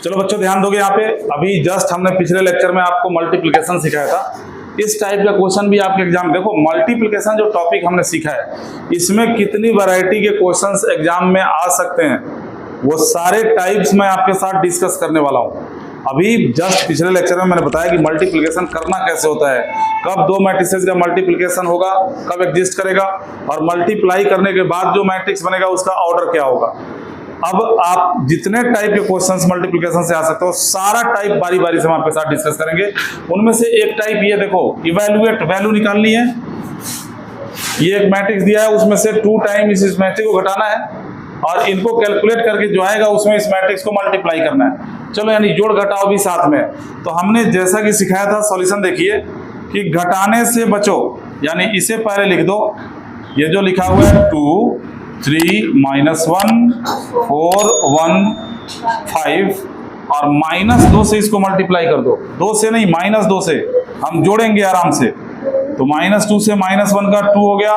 चलो बच्चों ध्यान दोगे यहाँ पे। अभी जस्ट हमने पिछले लेक्चर में आपको मल्टीप्लिकेशन सिखाया था। इस टाइप का क्वेश्चन भी आपके एग्जाम, देखो मल्टीप्लिकेशन जो टॉपिक हमने सीखा है इसमें कितनी वैरायटी के क्वेश्चंस एग्जाम में आ सकते हैं वो सारे टाइप्स मैं आपके साथ डिस्कस करने वाला हूँ। अभी जस्ट पिछले लेक्चर में मैंने बताया कि मल्टीप्लिकेशन करना कैसे होता है, कब दो मैट्रिसेस का मल्टीप्लिकेशन होगा, कब एग्जिस्ट करेगा, और मल्टीप्लाई करने के बाद जो मैट्रिक्स बनेगा उसका ऑर्डर क्या होगा। अब आप जितने टाइप के क्वेश्चंस मल्टीप्लिकेशन से आ सकते हो सारा टाइप बारी बारी से हम आपके साथ डिस्कस करेंगे। उनमें से एक टाइप ये देखो, इवैल्यूएट, वैल्यू निकालनी है। ये एक मैट्रिक्स दिया है, उसमें से 2 टाइम्स इस मैट्रिक्स को घटाना है और इनको कैलकुलेट करके जो आएगा उसमें इस मैट्रिक्स को मल्टीप्लाई करना है। चलो यानी जोड़ घटाओ भी साथ में। तो हमने जैसा कि सिखाया था सॉल्यूशन देखिए कि घटाने से बचो, यानी इसे पहले लिख दो। ये जो लिखा हुआ है 2 3 -1 4 1 5 और -2 से इसको मल्टीप्लाई कर दो। 2 से नहीं, -2 से हम जोड़ेंगे आराम से। तो -2 से -1 का 2 हो गया,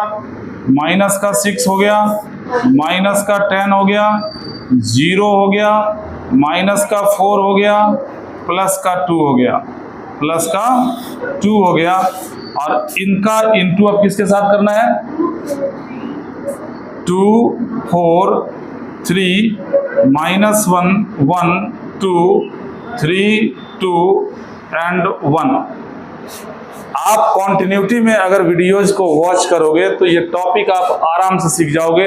माइनस का 6 हो गया, माइनस का 10 हो गया, 0 हो गया, माइनस का 4 हो गया, प्लस का 2 हो गया, प्लस का 2 हो गया। और इनका इंटू अब किसके साथ करना है? 2 4 3 -1 1 2 3 2 एंड 1। आप कॉन्टिन्यूटी में अगर वीडियोज को वॉच करोगे तो ये टॉपिक आप आराम से सीख जाओगे।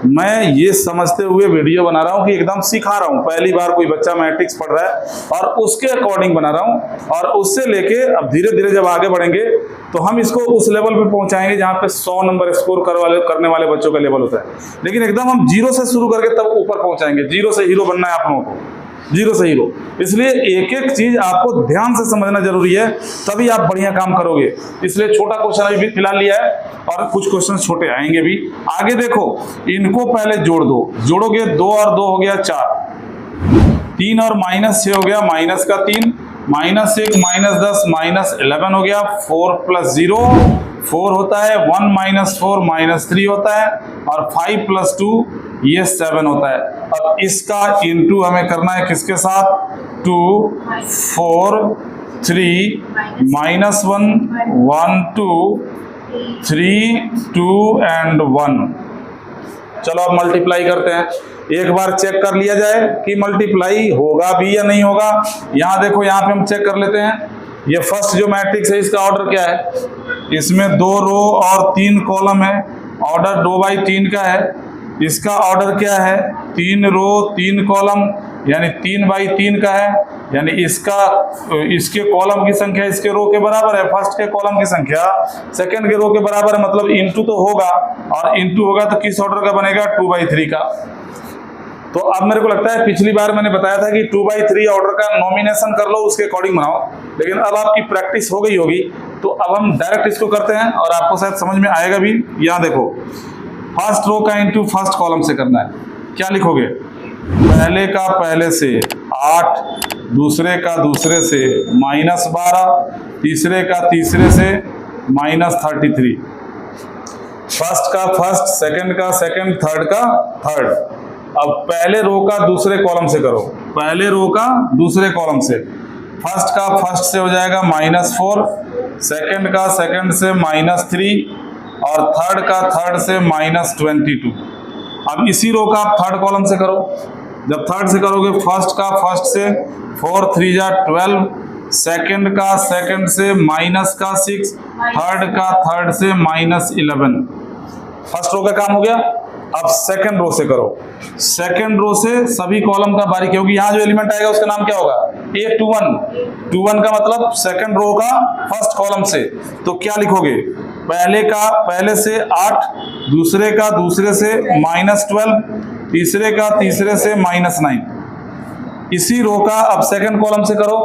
मैं ये समझते हुए वीडियो बना रहा हूँ कि एकदम सिखा रहा हूँ। पहली बार कोई बच्चा मैट्रिक्स पढ़ रहा है और उसके अकॉर्डिंग बना रहा हूँ, और उससे लेके अब धीरे धीरे जब आगे बढ़ेंगे तो हम इसको उस लेवल पे पहुंचाएंगे जहाँ पे 100 नंबर स्कोर करने वाले बच्चों का लेवल होता है। लेकिन एकदम हम 0 से शुरू करके तब ऊपर पहुंचाएंगे। 0 से हीरो बनना है आप लोगों को, 0 से हीरो। इसलिए एक एक चीज आपको ध्यान से समझना जरूरी है, तभी आप बढ़िया काम करोगे। इसलिए छोटा क्वेश्चन अभी फिलहाल लिया है और कुछ क्वेश्चन छोटे आएंगे भी आगे। देखो इनको पहले जोड़ दो, जोड़ोगे 2 और 2 हो गया 4, 3 और -6 हो गया, माइनस का 3, -1 -10 -11 हो गया, 4 + 0 4 होता है, 1 - 4 -3 होता है, और 5 + 2 ये 7 होता है। अब इसका इंटू हमें करना है किसके साथ? 2 4 3 -1 1 2 3 2 एंड 1। चलो अब मल्टीप्लाई करते हैं। एक बार चेक कर लिया जाए कि मल्टीप्लाई होगा भी या नहीं होगा। यहाँ देखो, यहाँ पे हम चेक कर लेते हैं। ये फर्स्ट जो मैट्रिक्स है इसका ऑर्डर क्या है? इसमें 2 रो और 3 कॉलम है, ऑर्डर 2/3 का है। इसका ऑर्डर क्या है? 3 रो 3 कॉलम, यानी 3/3 का है। यानी इसके कॉलम की संख्या इसके रो के बराबर है, फर्स्ट के कॉलम की संख्या सेकंड के रो के बराबर है, मतलब इंटू तो होगा, और इंटू होगा तो किस ऑर्डर का बनेगा? 2/3 का। तो अब मेरे को लगता है पिछली बार मैंने बताया था कि 2/3 ऑर्डर का नॉमिनेशन कर लो, उसके अकॉर्डिंग बनाओ। लेकिन अब आपकी प्रैक्टिस हो गई होगी तो अब हम डायरेक्ट इसको करते हैं और आपको शायद समझ में आएगा भी। यहाँ देखो, फर्स्ट रो का इंटू फर्स्ट कॉलम से करना है। क्या लिखोगे? पहले का पहले से 8, दूसरे का दूसरे से -12, तीसरे का तीसरे से -33। फर्स्ट का फर्स्ट, सेकंड का सेकंड, थर्ड का थर्ड। अब पहले रो का दूसरे कॉलम से करो, पहले रो का दूसरे कॉलम से। फर्स्ट का फर्स्ट से हो जाएगा -4, सेकंड का सेकंड से -3, और थर्ड का थर्ड से -22। अब इसी रो का आप थर्ड कॉलम से करो। जब थर्ड से करोगे, फर्स्ट का फर्स्ट से 4 3 12, सेकंड का सेकंड से -6, थर्ड का थर्ड से -11। फर्स्ट रो का काम हो गया। अब सेकंड रो से करो। सेकंड रो से सभी कॉलम का बारीकी होगी। यहाँ जो एलिमेंट आएगा उसका नाम क्या होगा? A21। 21 का मतलब सेकंड रो का फर्स्ट कॉलम से। तो क्या लिखोगे? पहले का पहले से 8, दूसरे का दूसरे से -12, तीसरे का तीसरे से -9। इसी रो का अब सेकंड कॉलम से करो।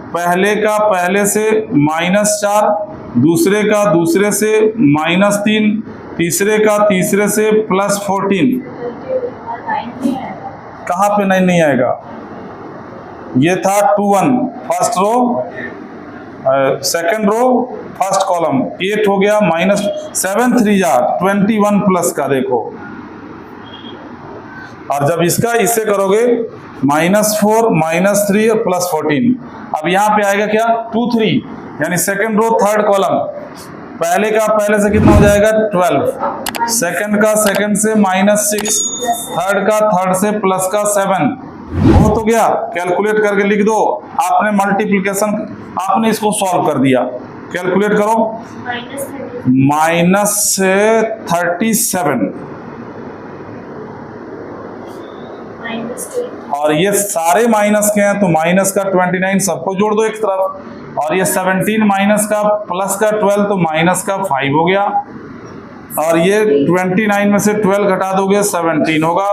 पहले का पहले से -4, दूसरे का दूसरे से -3, तीसरे का तीसरे से +14। कहाँ पे 9 नहीं आएगा? ये था 21 first row, second row first column, 8 हो गया, -7 3 21 प्लस का देखो। और जब इसका इससे करोगे -4 -3 और +14। अब यहाँ पे आएगा क्या 2 3, यानी सेकंड रो थर्ड कॉलम, पहले का पहले से कितना हो जाएगा 12, सेकंड का सेकंड से -6, थर्ड का थर्ड से प्लस का 7। हो तो गया, कैलकुलेट करके लिख दो। आपने मल्टीप्लिकेशन, आपने इसको सॉल्व कर दिया, कैलकुलेट करो। -37 और ये सारे माइनस के हैं तो माइनस का 29 सबको जोड़ दो एक तरफ, और ये 17 माइनस का प्लस का 12 तो माइनस का 5 हो गया, और ये 29 में से 12 घटा दोगे 17 होगा,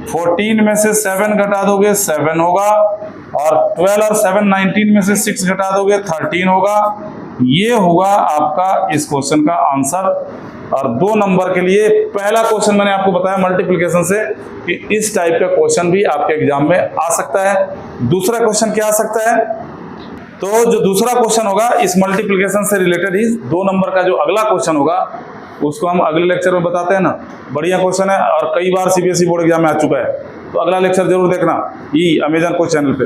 14 में से 7 घटा दोगे 7 होगा, और 12 और 7 19 में से 6 घटा दोगे 13 होगा। ये होगा आपका इस क्वेश्चन का आंसर। और 2 नंबर के लिए पहला क्वेश्चन मैंने आपको बताया मल्टीप्लिकेशन से कि इस टाइप का क्वेश्चन भी आपके एग्जाम में आ सकता है। दूसरा क्वेश्चन क्या आ सकता है, तो जो दूसरा क्वेश्चन होगा इस मल्टीप्लिकेशन से रिलेटेड ही 2 नंबर का जो अगला क्वेश्चन होगा उसको हम अगले लेक्चर में बताते हैं ना। बढ़िया क्वेश्चन है और कई बार सीबीएसई बोर्ड एग्जाम में आ चुका है, तो अगला लेक्चर जरूर देखना ये अमेजन कोच चैनल पे।